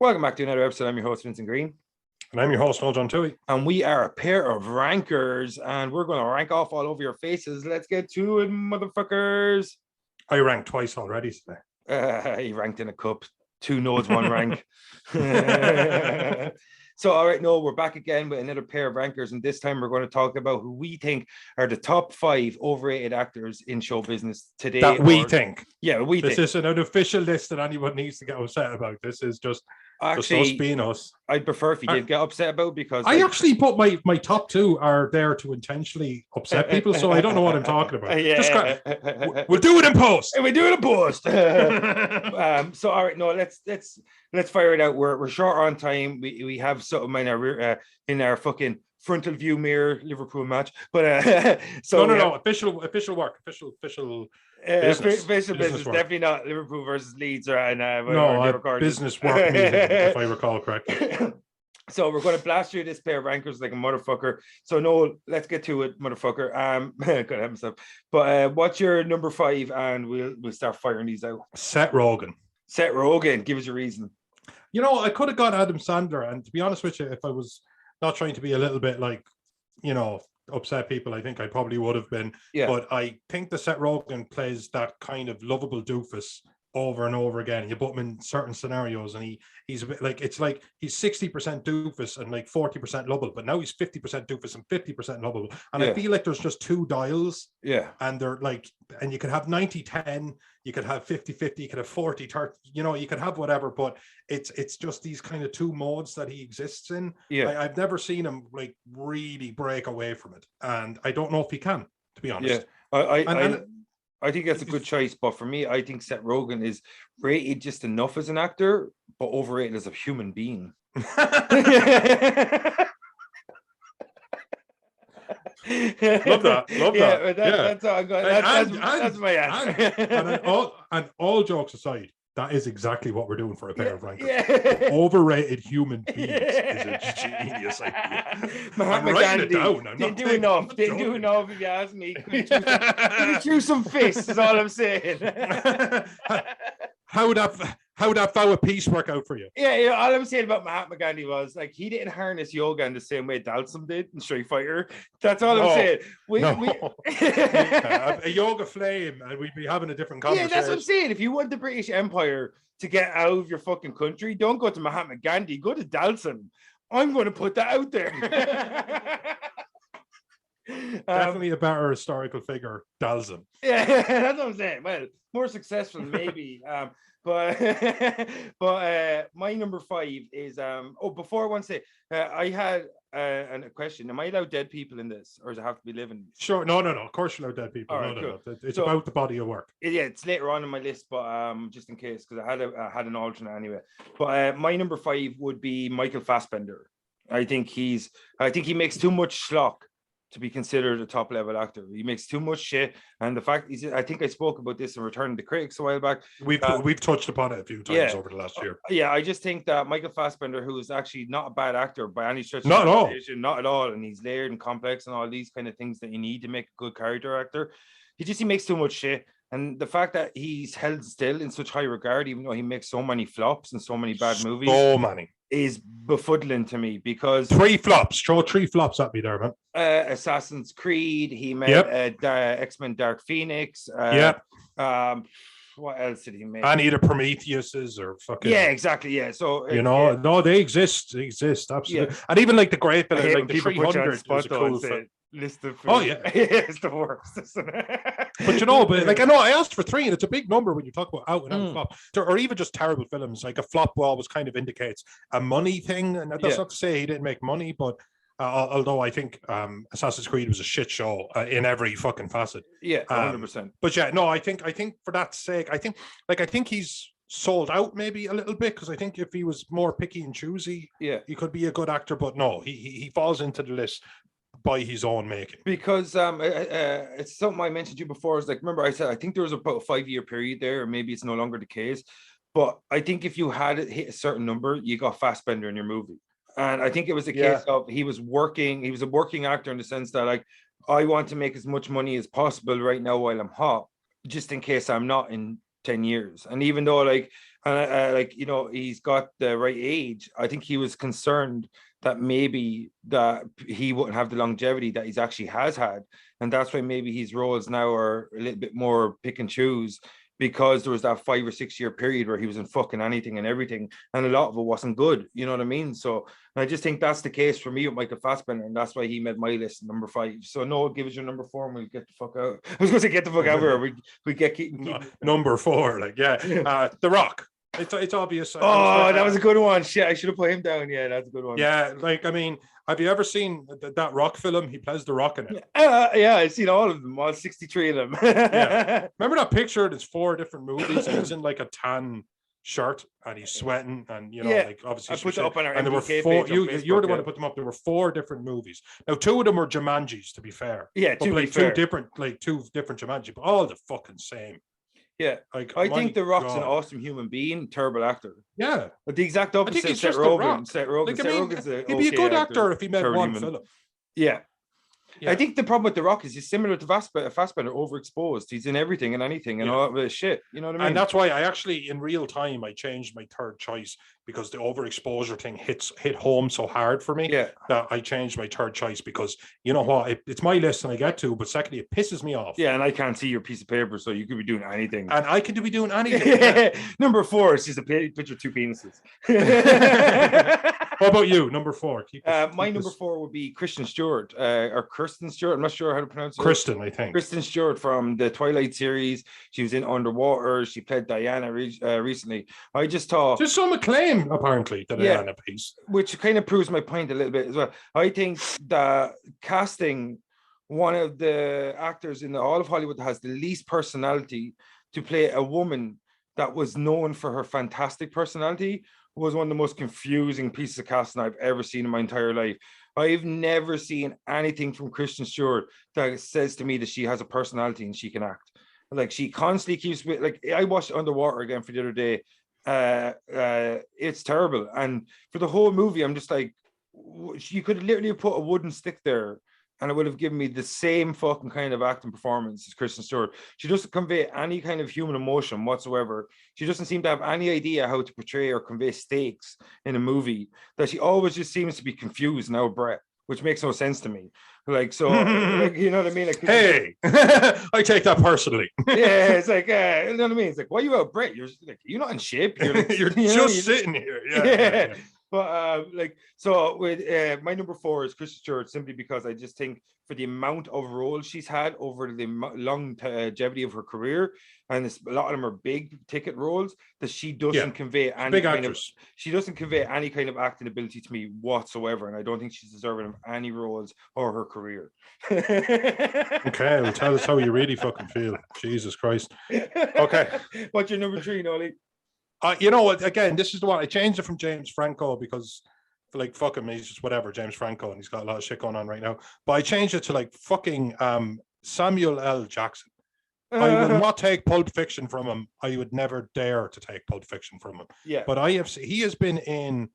Welcome back to another episode. I'm your host, Vincent Green. And I'm your host, Noel John Tui. And we are a pair of rankers, and we're going to rank off all over your faces. Let's get to it, motherfuckers. I ranked twice already today. He ranked in a cup. 2 nodes, 1 rank. So, all right, Noel, we're back again with another pair of rankers, and this time we're going to talk about who we think are the top 5 overrated actors in show business today. That we think. Yeah, we think. This isn't an official list that anyone needs to get upset about. This is just us being us. I'd prefer if you did get upset about, because I actually put my top 2 are there to intentionally upset people, so I don't know what I'm talking about. Yeah. We'll do it in post. We do it in post. So all right, no, let's fire it out. We're short on time. We have something in our rear, in our fucking frontal view mirror Liverpool match, but so no official work, official business definitely not Liverpool versus Leeds or business work meeting, if I recall correctly. So we're going to blast through this pair of rankers like a motherfucker. So Noel, let's get to it, motherfucker. Gotta have myself. But what's your number 5? And we'll start firing these out. Seth Rogen. Seth Rogen, give us your reason. You know, I could have got Adam Sandler, and to be honest with you, if I was not trying to be a little bit like, you know, upset people, I think I probably would have been. Yeah. But I think that Seth Rogen plays that kind of lovable doofus over and over again. You put him in certain scenarios and he's a bit like, it's like he's 60% doofus and like 40% lovable, but now he's 50% doofus and 50% lovable. And I feel like there's just 2 dials. Yeah. And they're like, and you could have 90-10, you could have 50-50, you could have 40-30, you know, you could have whatever, but it's just these kind of 2 modes that he exists in. Yeah. I've never seen him like really break away from it. And I don't know if he can, to be honest. Yeah. I think that's a good choice, but for me, I think Seth Rogen is rated just enough as an actor, but overrated as a human being. Love that. That's all I got. That's my answer. And all jokes aside, that is exactly what we're doing for a pair of rankers. Yeah. Overrated human beings is a genius idea. I'm writing it down. Didn't do enough, if you ask me. Could you some fists, is all I'm saying. How would that vow of peace work out for you? Yeah, all I'm saying about Mahatma Gandhi was like he didn't harness yoga in the same way Dalsum did in Street Fighter. That's all I'm saying. A yoga flame, and we'd be having a different conversation. Yeah, that's what I'm saying. If you want the British Empire to get out of your fucking country, don't go to Mahatma Gandhi, go to Dalsum. I'm going to put that out there. Definitely a better historical figure, Dalsum. Yeah, that's what I'm saying. Well, more successful maybe. But my number 5 is before I want to say I had a question. Am I allowed dead people in this, or does it have to be living? Sure. No. Of course you're allowed dead people. Right, no. It's about the body of work. Yeah, it's later on in my list, but just in case, because I had an alternate anyway. But my number 5 would be Michael Fassbender. I think he makes too much schlock to be considered a top level actor. He makes too much shit, and the fact I think I spoke about this in Return of the Critics a while back. We've touched upon it a few times over the last year. Yeah, I just think that Michael Fassbender, who is actually not a bad actor by any stretch, not at all, and he's layered and complex and all these kind of things that you need to make a good character actor. He makes too much shit. And the fact that he's held still in such high regard, even though he makes so many flops and so many bad movies, is befuddling to me, because 3 flops. Throw 3 flops at me there, man. Assassin's Creed. He made X-Men Dark Phoenix. What else did he make? Any of the Prometheuses or fucking... Yeah, exactly, yeah. So, no, they exist. They exist, absolutely. Yeah. And even like the great bit, like the 300 is a cool list of food. Oh, yeah. It's the worst, isn't it? But you know, I know I asked for 3, and it's a big number when you talk about out and out flop, or even just terrible films. Like a flop always kind of indicates a money thing, and that's not to say he didn't make money, but although I think Assassin's Creed was a shit show in every fucking facet. Yeah, 100%. But yeah, no, I think for that sake, I think he's sold out maybe a little bit, because I think if he was more picky and choosy, he could be a good actor. But no, he falls into the list by his own making, because it's something I mentioned to you before. Is like, remember I said I think there was about a 5-year period there, or maybe it's no longer the case, but I think if you had it hit a certain number, you got Fassbender in your movie. And I think it was a case of he was a working actor in the sense that, like, I want to make as much money as possible right now while I'm hot, just in case I'm not in 10 years. And even though, like, And like, you know, he's got the right age. I think he was concerned that maybe that he wouldn't have the longevity that he's actually has had. And that's why maybe his roles now are a little bit more pick and choose, because there was that 5 or 6 year period where he was in fucking anything and everything, and a lot of it wasn't good. You know what I mean? So I just think that's the case for me with Michael Fassbender, and that's why he made my list number 5. So Noel, give us your number 4, and we'll get the fuck out. I was going to say get the fuck out of here. We get keep number 4, like The Rock. It's obvious. Oh, that was a good one. Shit, I should have put him down. Yeah, that's a good one. Yeah, like, I mean, have you ever seen that Rock film? He plays The Rock in it. Yeah, I've seen all of them, all 63 of them. Yeah. Remember that picture? There's 4 different movies, and he's in like a tan shirt, and he's sweating, and like obviously. I put it up on our and there were 4. You're the one who put them up. There were 4 different movies. Now, 2 of them were Jumanjis, to be fair. Yeah, two different Jumanji, but all the fucking same. Yeah, like, I think The Rock's an awesome human being, terrible actor. Yeah, but the exact opposite of Seth Rogen. Seth Rogen's he'd be a good actor if he made one film. Yeah. I think the problem with The Rock is he's similar to Fassbender, overexposed. He's in everything and anything and all that shit. You know what I mean? And that's why I actually, in real time, I changed my 3rd choice, because the overexposure thing hit home so hard for me that I changed my 3rd choice, because you know what? It's my list and I get to, but secondly, it pisses me off. Yeah, and I can't see your piece of paper, so you could be doing anything. And I could be doing anything. Number 4 is just a picture of 2 penises. What about you? Number 4. My number 4 would be Kristen Stewart, or Kristen Stewart. I'm not sure how to pronounce it. Kristen, I think. Kristen Stewart from the Twilight series. She was in Underwater. She played Diana recently. I just thought there's some acclaim apparently to the Diana piece, which kind of proves my point a little bit as well. I think that casting one of the actors in all of Hollywood that has the least personality to play a woman that was known for her fantastic personality was one of the most confusing pieces of casting I've ever seen in my entire life. I've never seen anything from Kristen Stewart that says to me that she has a personality and she can act. Like, she constantly keeps with, like, I watched Underwater again for the other day. It's terrible. And for the whole movie, I'm just like, you could literally put a wooden stick there and it would have given me the same fucking kind of acting performance as Kristen Stewart. She doesn't convey any kind of human emotion whatsoever. She doesn't seem to have any idea how to portray or convey stakes in a movie. That she always just seems to be confused and out of breath, which makes no sense to me. Like, so, like, you know what I mean? Like, hey, I take that personally. Yeah, it's like, you know what I mean? It's like, why are you out of breath? You're like, you're not in shape. You're like, you're just sitting here. Yeah. But like, so with my number 4 is Kristen Stewart, simply because I just think for the amount of roles she's had over the longevity of her career, and a lot of them are big ticket roles, that she doesn't convey any kind of, she doesn't convey any kind of acting ability to me whatsoever, and I don't think she's deserving of any roles or her career. Okay, well, tell us how you really fucking feel. Jesus Christ. Okay, what's your number 3, Nolly? You know what? Again, this is the one I changed it from James Franco because, like, fuck him, he's just whatever, James Franco, and he's got a lot of shit going on right now. But I changed it to like fucking Samuel L. Jackson. I would not take Pulp Fiction from him. I would never dare to take Pulp Fiction from him. Yeah. But he has been in.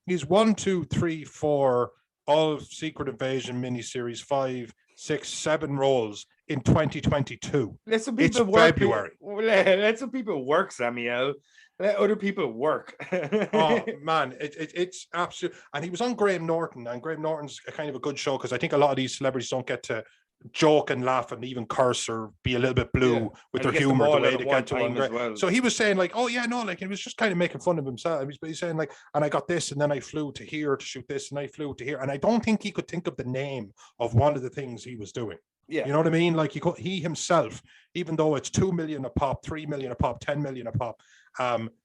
He's 1, 2, 3, 4 all Secret Invasion miniseries, 5, 6, 7 roles in 2022. Let some people it's work. February. Let some people work, Samuel. Let other people work. Oh man, it's absolute. And he was on Graham Norton, and Graham Norton's a kind of a good show, because I think a lot of these celebrities don't get to joke and laugh and even curse or be a little bit blue with their humor the way they get to one. Well. So he was saying like, oh yeah, no, like he was just kind of making fun of himself. He's saying like, and I got this, and then I flew to here to shoot this, and I flew to here, and I don't think he could think of the name of one of the things he was doing. Yeah, you know what I mean? Like he himself, even though it's 2 million a pop, 3 million a pop, 10 million a pop,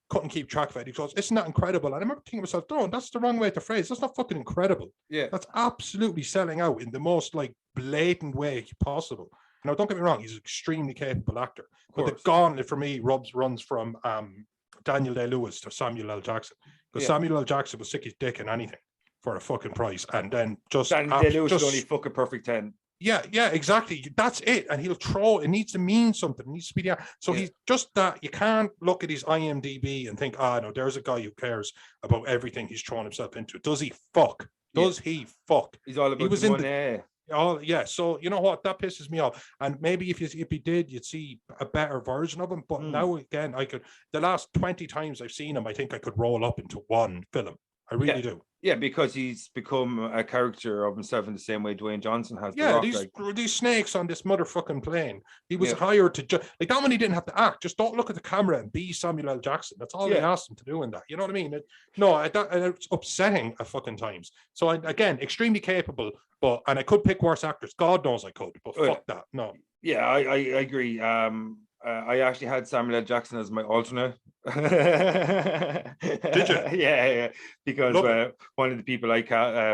couldn't keep track of it. He goes, isn't that incredible? And I remember thinking to myself, no, that's the wrong way to phrase. That's not fucking incredible. Yeah, that's absolutely selling out in the most like blatant way possible. Now, don't get me wrong, he's an extremely capable actor, but the gauntlet for me runs from Daniel Day-Lewis to Samuel L. Jackson, because Samuel L. Jackson will stick his dick in anything for a fucking price, and then just Daniel Day-Lewis is only fucking perfect 10. Yeah, exactly. That's it. And he'll throw, it needs to mean something. It needs to be there. So he's just that. You can't look at his IMDb and think, no, there's a guy who cares about everything he's throwing himself into. Does he fuck? Does he fuck? He's all about the money. Oh yeah, so you know what, that pisses me off. And maybe if he did, you'd see a better version of him. But now again, the last 20 times I've seen him, I think I could roll up into one film. I really do. Yeah, because he's become a character of himself in the same way Dwayne Johnson has. Yeah, these snakes on this motherfucking plane. He was hired to like that one. He didn't have to act. Just don't look at the camera and be Samuel L. Jackson. That's all they asked him to do in that. You know what I mean? It's upsetting at fucking times. So again, extremely capable, and I could pick worse actors. God knows I could, but fuck that. No. Yeah, I agree. I actually had Samuel L. Jackson as my alternate. Did you? Yeah, because one of the people I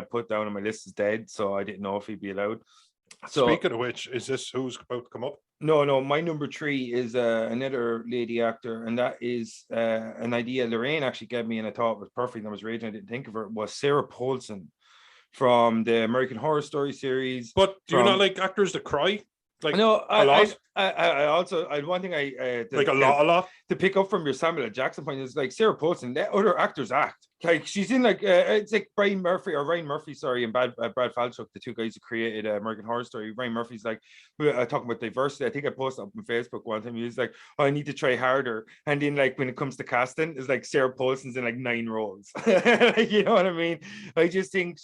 put down on my list is dead, so I didn't know if he'd be allowed. So, speaking of which, is this who's about to come up? No. My number 3 is another lady actor, and that is an idea Lorraine actually gave me, and I thought it was perfect. And I was raging I didn't think of her. Was Sarah Paulson from the American Horror Story series. But do you not like actors that cry? Like no, a lot. I also one thing like a lot to pick up from your Samuel L. Jackson point is like Sarah Paulson. Let other actors act. Like she's in like it's like Ryan Murphy, sorry, and Brad Falchuk, the two guys who created American Horror Story. Ryan Murphy's like talking about diversity. I think I posted up on Facebook one time. He was like, "Oh, I need to try harder." And then like when it comes to casting, it's like Sarah Paulson's in like 9 roles. You know what I mean? I just think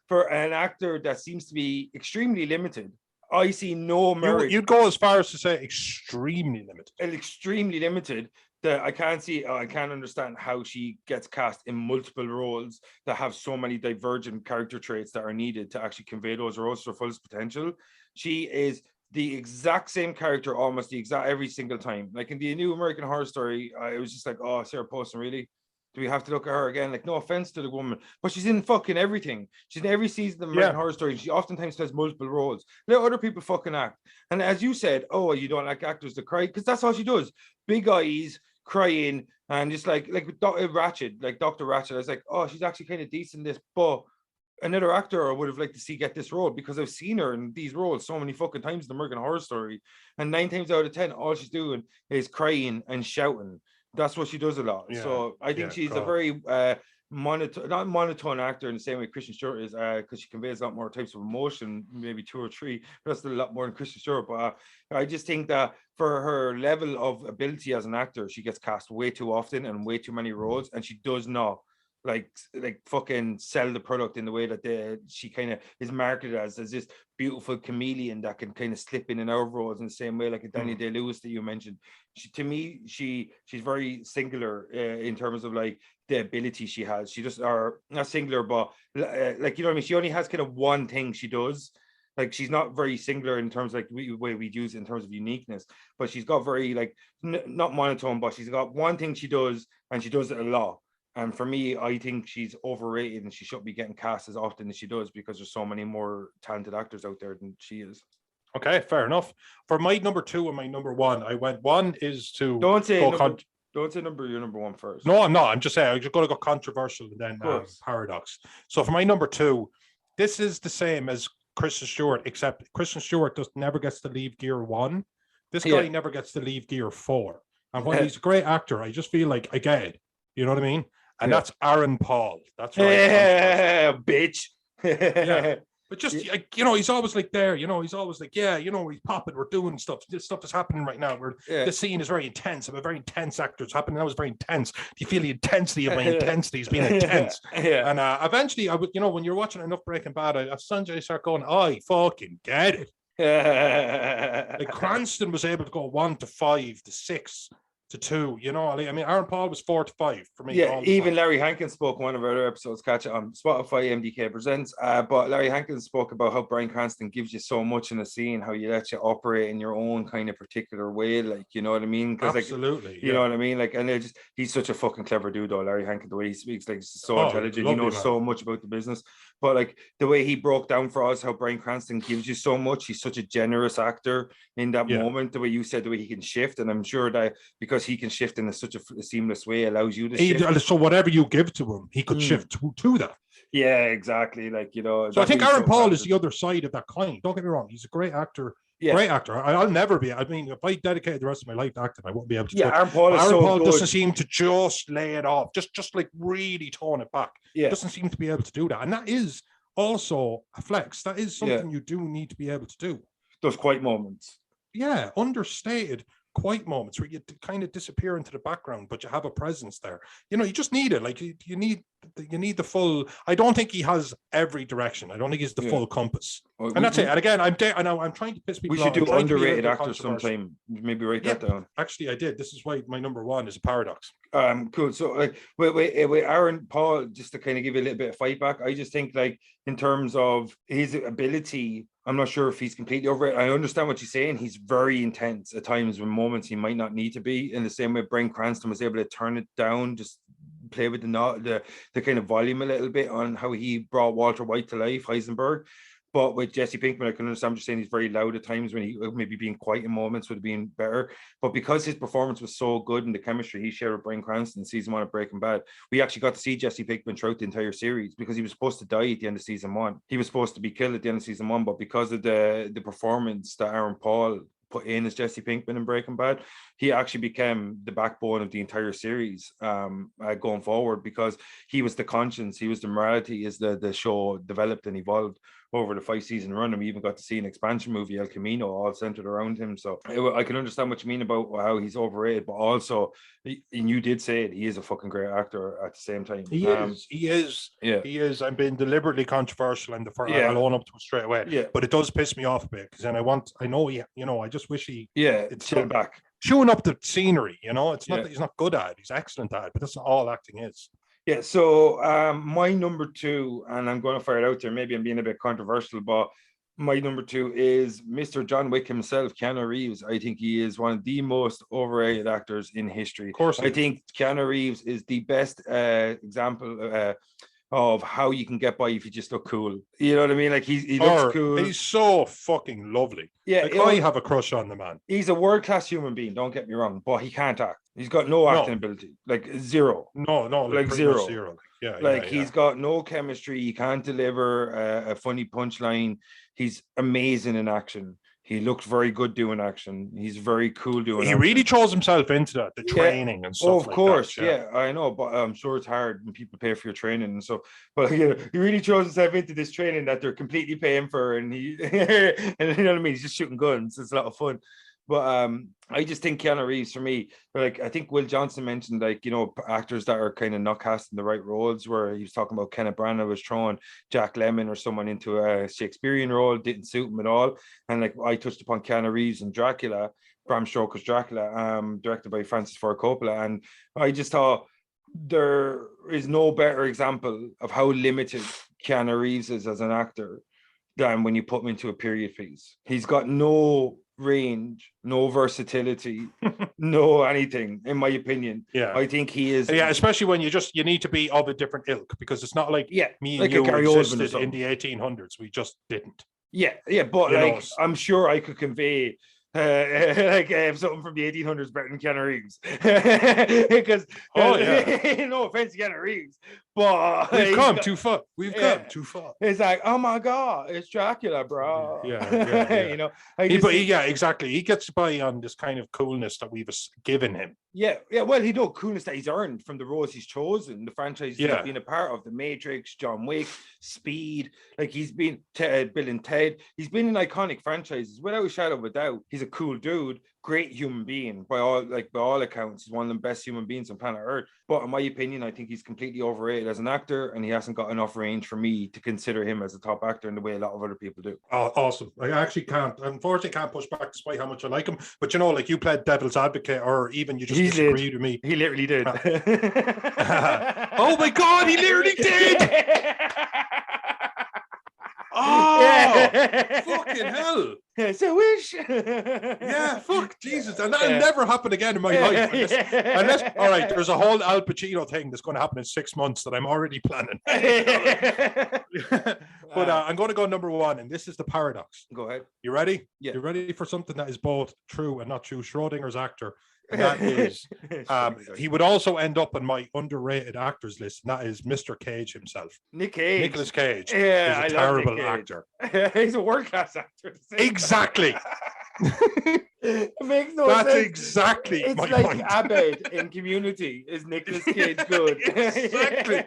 for an actor that seems to be extremely limited. I see no merit. You'd go as far as to say extremely limited. Extremely limited. That I can't understand how she gets cast in multiple roles that have so many divergent character traits that are needed to actually convey those roles to their fullest potential. She is the exact same character almost the exact every single time. Like in the new American Horror Story, it was just like, oh, Sarah Paulson, really? Do we have to look at her again? Like, no offense to the woman, but she's in fucking everything. She's in every season of American Horror Story. She oftentimes plays multiple roles. Let other people fucking act. And as you said, oh, you don't like actors that cry, because that's all she does. Big eyes, crying, and just like Ratched, like Dr. Ratched. I was like, oh, she's actually kind of decent in this, but another actor I would have liked to see get this role, because I've seen her in these roles so many fucking times in the American Horror Story, and 9 times out of 10, all she's doing is crying and shouting. That's what she does a lot. So I think she's a very not monotone actor in the same way Kristen Stewart is, because she conveys a lot more types of emotion, maybe 2 or 3. That's still a lot more than Kristen Stewart. But I just think that for her level of ability as an actor, she gets cast way too often and way too many roles, and she does not like fucking sell the product in the way that she kind of is marketed as this beautiful chameleon that can kind of slip in and out of roles in the same way like a Daniel Day-Lewis that you mentioned. She's very singular in terms of like the ability she has. She just are not singular, but like, you know what I mean? She only has kind of one thing she does. Like she's not very singular in terms of like the way we use it in terms of uniqueness, but she's got very like not monotone, but she's got one thing she does, and she does it a lot. And for me, I think she's overrated, and she shouldn't be getting cast as often as she does, because there's so many more talented actors out there than she is. Okay, fair enough. For my number 2 and my number 1, I went one is to don't say your number 1 first. No, I'm not. I'm just saying I'm just going to go controversial and then paradox. So for my number 2, this is the same as Kristen Stewart, except Kristen Stewart never gets to leave gear 1. This guy never gets to leave gear 4. And while he's a great actor, I just feel like I get it. You know what I mean? And that's Aaron Paul. That's right. Yeah, bitch. Yeah. But just, you know, he's always like there, you know, he's always like, yeah, you know, he's popping, we're doing stuff. This stuff is happening right now. This scene is very intense. I'm a very intense actor. It's happening. That was very intense. Do you feel the intensity of my intensity is being intense? And eventually, I would, you know, when you're watching enough Breaking Bad, I start going, I fucking get it. Like Cranston was able to go 1 to 5 to 6 to 2, you know. I mean, Aaron Paul was 4 to 5 for me. Yeah, even Larry Hankins spoke one of our other episodes, catch it on Spotify, MDK Presents. But Larry Hankins spoke about how Bryan Cranston gives you so much in a scene, how you let you operate in your own kind of particular way, like, you know what I mean? Absolutely. Like, you know what I mean? Like, and he's such a fucking clever dude, though, Larry Hankins. The way he speaks, like, he's so intelligent. He knows so much about the business. But like the way he broke down for us how Bryan Cranston gives you so much, he's such a generous actor in that moment. The way you said, the way he can shift, and I'm sure that because he can shift in such a seamless way, allows you to shift. So whatever you give to him, he could shift to that. Yeah, exactly. Like, you know. So I think Aaron Paul is the other side of that coin. Don't get me wrong; he's a great actor. Yeah. Great actor. I'll never be. I mean, if I dedicated the rest of my life to acting, I won't be able to. Yeah, Aaron Paul doesn't seem to just lay it off, just like really tone it back. Yeah, doesn't seem to be able to do that, and that is also a flex. That is something you do need to be able to do. Those quiet moments. Yeah, understated quiet moments where you kind of disappear into the background, but you have a presence there. You know, you just need it. Like you need the full. I don't think he has every direction. I don't think he's the full compass. Well, and that's it. And again, I know I'm trying to piss people off. We should do underrated actors sometime. Maybe write that down. Actually, I did. This is why my number one is a paradox. Cool. So wait, Aaron Paul, just to kind of give you a little bit of fight back, I just think like in terms of his ability, I'm not sure if he's completely over it. I understand what you're saying. He's very intense at times when moments he might not need to be, in the same way Bryan Cranston was able to turn it down, just play with the kind of volume a little bit on how he brought Walter White to life, Heisenberg. But with Jesse Pinkman, I can understand. I'm just saying he's very loud at times when he maybe being quiet in moments would have been better. But because his performance was so good and the chemistry he shared with Bryan Cranston in season 1 of Breaking Bad, we actually got to see Jesse Pinkman throughout the entire series, because he was supposed to die at the end of season 1. He was supposed to be killed at the end of season 1, but because of the performance that Aaron Paul put in as Jesse Pinkman in Breaking Bad, he actually became the backbone of the entire series going forward, because he was the conscience, he was the morality as the show developed and evolved over the 5-season run. And we even got to see an expansion movie, El Camino, all centered around him. So I can understand what you mean about how he's overrated, but also, and you did say it, he is a fucking great actor at the same time. He is. I'm being deliberately controversial, and I'll own up to it straight away. Yeah. But it does piss me off a bit, because then I just wish it's chill back. Chewing up the scenery, it's not that he's not good at it, he's excellent at it, but that's not all acting is. Yeah, so my number 2, and I'm going to fire it out there, maybe I'm being a bit controversial, but my number 2 is Mr. John Wick himself, Keanu Reeves. I think he is one of the most overrated actors in history. Of course. I think Keanu Reeves is the best example of how you can get by if you just look cool. You know what I mean? Like he looks cool. He's so fucking lovely. Yeah, I have a crush on the man. He's a world-class human being, don't get me wrong, but he can't act. He's got no acting ability, like zero. No, like zero. He's got no chemistry. He can't deliver a funny punchline. He's amazing in action. He looked very good doing action. He's very cool doing action. He really throws himself into that, the training and stuff. Oh, of course, I know, but I'm sure it's hard when people pay for your training and so. But he really throws himself into this training that they're completely paying for, and he, and you know what I mean. He's just shooting guns. It's a lot of fun. But I just think Keanu Reeves, for me, like I think Will Johnson mentioned, like, actors that are kind of not cast in the right roles, where he was talking about Kenneth Branagh was throwing Jack Lemmon or someone into a Shakespearean role, didn't suit him at all. And like I touched upon Keanu Reeves in Dracula, Bram Stoker's Dracula, directed by Francis Ford Coppola, and I just thought there is no better example of how limited Keanu Reeves is as an actor than when you put him into a period piece. He's got no range, no versatility, no anything, in my opinion. I think he is. Especially when you need to be of a different ilk, because it's not like me and you existed in the 1800s. We just didn't. But I'm sure I could convey something from the 1800s better than Keanu Reeves, because no offense to Keanu Reeves, but we've come too far. Come too far. It's like, oh my god, it's Dracula, bro. Exactly. He gets by on this kind of coolness that we've given him. Well, he knows coolness that he's earned from the roles he's chosen, the franchise he's been a part of, The Matrix, John Wick, Speed. Like he's been Bill and Ted. He's been in iconic franchises without a shadow of a doubt. He's a cool dude, great human being by all accounts. He's one of the best human beings on planet Earth. But in my opinion, I think he's completely overrated as an actor, and he hasn't got enough range for me to consider him as a top actor in the way a lot of other people do. Oh, awesome. I actually unfortunately can't push back despite how much I like him. But like you played devil's advocate, or even you just disagreed with me. He literally did. Oh my God, he literally did. Oh, fucking hell. It's a wish. Fuck Jesus. And that'll never happen again in my life. Unless, all right, there's a whole Al Pacino thing that's going to happen in 6 months that I'm already planning. But I'm going to go number 1, and this is the paradox. Go ahead. You ready? Yeah. You ready for something that is both true and not true? Schrodinger's actor. And that is, he would also end up on my underrated actors list, and that is Mr. Cage himself. Nicolas Cage. Yeah, is a terrible actor. He's a world-class actor. Exactly. It makes no That's sense. exactly It's my like point. Abed in Community. Is Nicolas Cage good? Exactly.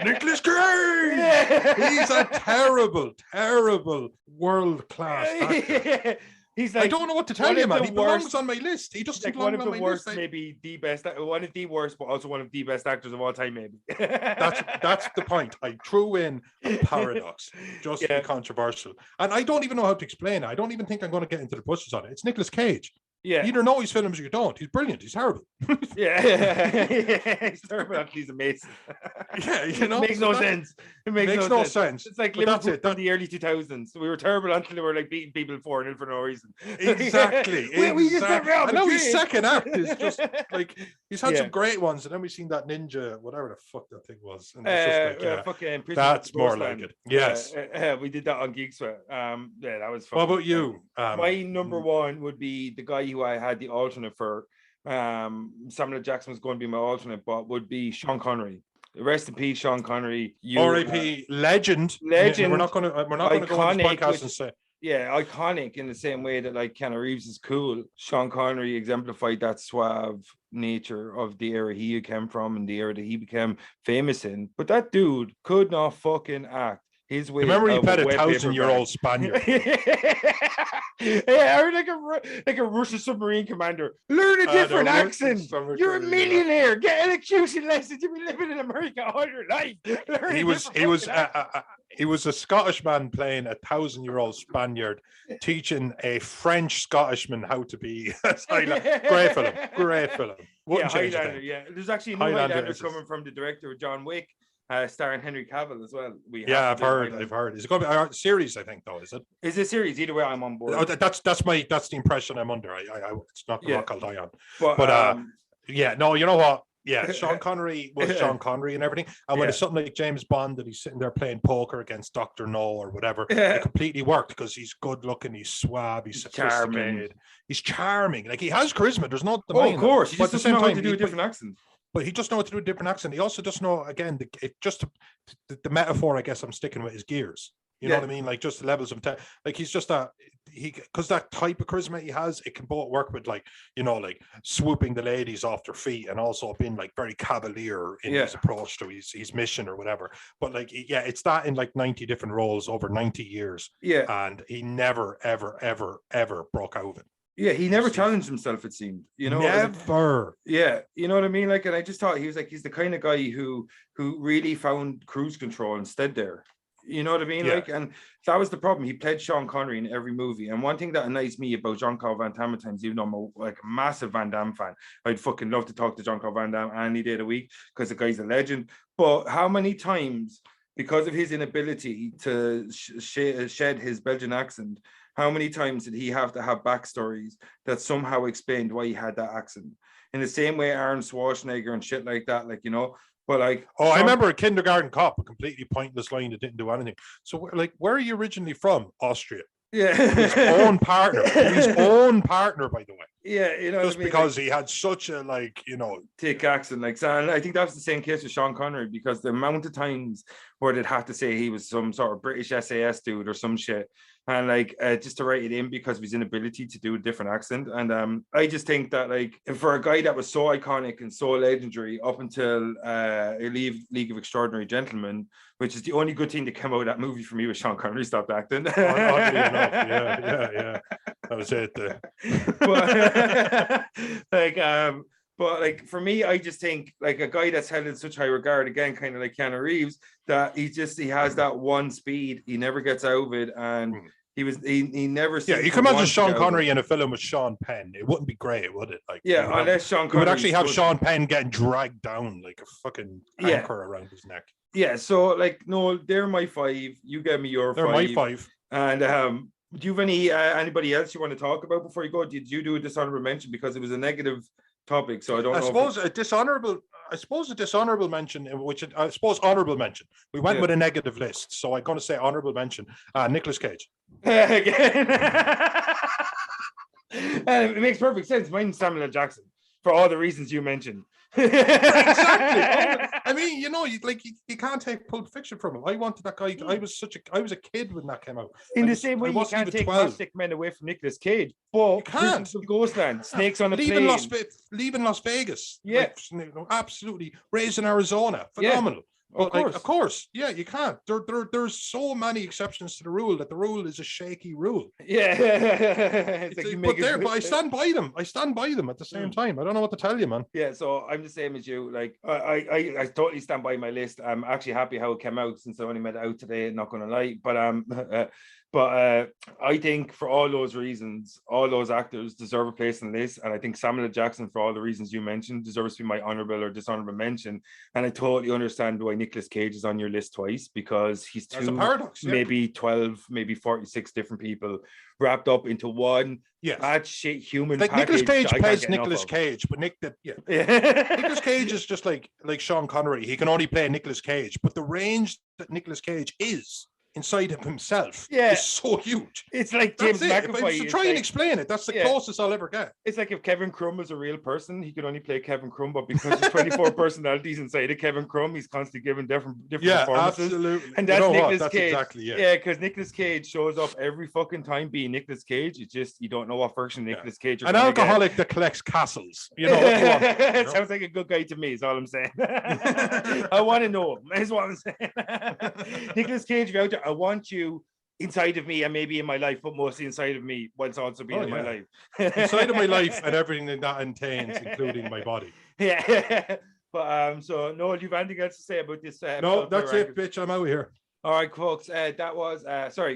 Nicolas Cage. He's a terrible, terrible world-class actor. He's like, I don't know what to tell one you, of man. the He belongs worst- on my list. He doesn't like belong one of on the my worst, list. maybe the best, one of the worst, but also one of the best actors of all time, maybe. That's the point. I threw in a paradox just to be controversial. And I don't even know how to explain it. I don't even think I'm going to get into the bushes on it. It's Nicolas Cage. Yeah. You either know his films or you don't. He's brilliant. He's terrible. He's terrible. He's amazing. Yeah, you know, it makes no sense. It makes no sense. It's like Liverpool from the early 2000s. We were terrible until they were like beating people 4-0 for no reason. Exactly. We just went Real I know his Madrid. second act is just like he's had some great ones, and then we've seen that ninja, whatever the fuck that thing was. And it's just like, that's more like it. Yes. We did that on Geek Sweat. Yeah, that was what about you? My number one would be the guy who I had the alternate for. Samuel Jackson was going to be my alternate, but would be Sean Connery. Rest in peace, Sean Connery. R.I.P. Legend. We're not going to go on this podcast and say. Yeah, iconic in the same way that like Keanu Reeves is cool. Sean Connery exemplified that suave nature of the era he came from and the era that he became famous in. But that dude could not fucking act. His way. Remember, he played a 1,000-year-old Spaniard. Yeah, or like a Russian submarine commander. Learn a different accent. You're a millionaire. Get electrician lessons. You've been living in America all your life. He was a Scottish man playing a 1,000-year-old Spaniard, teaching a French Scottishman how to be a Highlander. Great film. Highlander. Yeah, there's actually a new Highlander coming from the director of John Wick. Starring Henry Cavill as well. I've heard. Is it going to be a series? I think though, is it? Is it a series? Either way, I'm on board. Oh, that's the impression I'm under. It's not called Ion. But you know what? Yeah, Sean Connery was Sean Connery and everything. And when it's something like James Bond that he's sitting there playing poker against Dr. No or whatever, it completely worked because he's good looking, he's suave, he's sophisticated, he's charming. Like he has charisma. There's no denying. Of course, he just doesn't know how to do a different accent. But he just knows how to do a different accent. He also just know, again, the metaphor I guess I'm sticking with is gears. You know what I mean? Like just the levels of like he's just because that type of charisma he has, it can both work with like swooping the ladies off their feet and also being like very cavalier in his approach to his mission or whatever. But like it's that in like 90 different roles over 90 years. Yeah, and he never ever broke out of it. Yeah, he never challenged himself, it seemed. Never. Yeah, you know what I mean? Like, and I just thought he's the kind of guy who really found cruise control instead there. You know what I mean? Yeah. Like, and that was the problem. He played Sean Connery in every movie. And one thing that annoys me about Jean-Claude Van Damme at times, even though I'm a massive Van Damme fan, I'd fucking love to talk to Jean-Claude Van Damme any day of the week because the guy's a legend. But how many times, because of his inability to shed his Belgian accent, how many times did he have to have backstories that somehow explained why he had that accent? In the same way Arnold Schwarzenegger and shit like that, like, you know, but like... I remember a Kindergarten Cop, a completely pointless line that didn't do anything. So, like, where are you originally from? Austria. Yeah. His own partner, by the way. Yeah, you know, just because he had such a thick accent, like, and I think that was the same case with Sean Connery because the amount of times where they'd have to say he was some sort of British SAS dude or some shit, and like just to write it in because of his inability to do a different accent. And I just think that like for a guy that was so iconic and so legendary up until League of Extraordinary Gentlemen, which is the only good thing that came out of that movie for me was Sean Connery stopped acting. Oddly enough, yeah. That was it. But like for me, I just think like a guy that's held in such high regard, again, kind of like Keanu Reeves, that he has that one speed, he never gets out of it, and he never. Yeah, you can imagine Sean Connery in a film with Sean Penn. It wouldn't be great, would it? Like, unless Sean Connery would actually have Sean Penn getting dragged down like a fucking anchor around his neck. Yeah, so like no, they're my five. You give me your they're five. My five. And do you have anybody else you want to talk about before you go? Did you do a dishonorable mention because it was a negative topic? So I don't know. I suppose a dishonorable mention, which I suppose honorable mention. We went with a negative list, so I'm going to say honorable mention. Nicolas Cage. Again. It makes perfect sense. Mine's Samuel L. Jackson. for all the reasons you mentioned. Exactly. I mean, you know, you can't take Pulp Fiction from him. I wanted that guy. I was a kid when that came out. In the same way, you can't take Plastic Men away from Nicolas Cage. But you can't. Ghostland, Snakes on a Leaving Plane. Leaving Las Vegas. Yeah. Absolutely. Raising Arizona. Phenomenal. Of course. Yeah, you can't. There's so many exceptions to the rule that the rule is a shaky rule. Yeah. But I stand by them. I stand by them at the same time. I don't know what to tell you, man. Yeah, so I'm the same as you. Like, I totally stand by my list. I'm actually happy how it came out since I only made it out today, not gonna lie. But I think for all those reasons, all those actors deserve a place in the list. And I think Samuel L. Jackson, for all the reasons you mentioned, deserves to be my honorable or dishonorable mention. And I totally understand why Nicolas Cage is on your list twice, because he's There's a paradox, maybe 12, maybe 46 different people wrapped up into one bad shit human like package. Nicolas Cage plays Nicolas Cage, but Nicolas Cage is just like Sean Connery. He can only play Nicolas Cage, but the range that Nicolas Cage is inside of himself is so huge. It's like James McAvoy. Try and explain it. That's the closest I'll ever get. It's like if Kevin Crumb was a real person, he could only play Kevin Crumb, but because there's 24 personalities inside of Kevin Crumb, he's constantly giving different performances. Absolutely. And that's Nicolas Cage. Exactly, because Nicolas Cage shows up every fucking time being Nicolas Cage. It's just you don't know what version Nicolas Cage is. An alcoholic that collects castles. You know what you want. It sounds like a good guy to me, is all I'm saying. I want to know him, is what I'm saying. Nicolas Cage, if you're out there, I want you inside of me and maybe in my life, but mostly inside of me, whilst also being in my life. Inside of my life and everything that entails, including my body. Yeah. But so Noel, do you have anything else to say about this? No, that's it, bitch. I'm out here. All right, folks. That was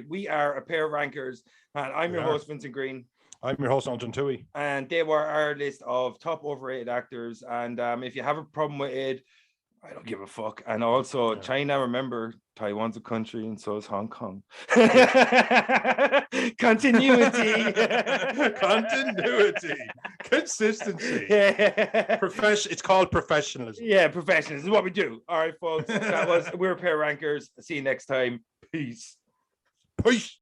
we are a pair of rankers, and I'm your host, Vincent Green. I'm your host, Alton Tui. And they were our list of top overrated actors. And if you have a problem with it, I don't give a fuck. And also, China, remember, Taiwan's a country, and so is Hong Kong. Continuity. Continuity. Consistency. Yeah. It's called professionalism. Yeah, professionalism is what we do. All right, folks. We're a pair of rankers. See you next time. Peace. Peace.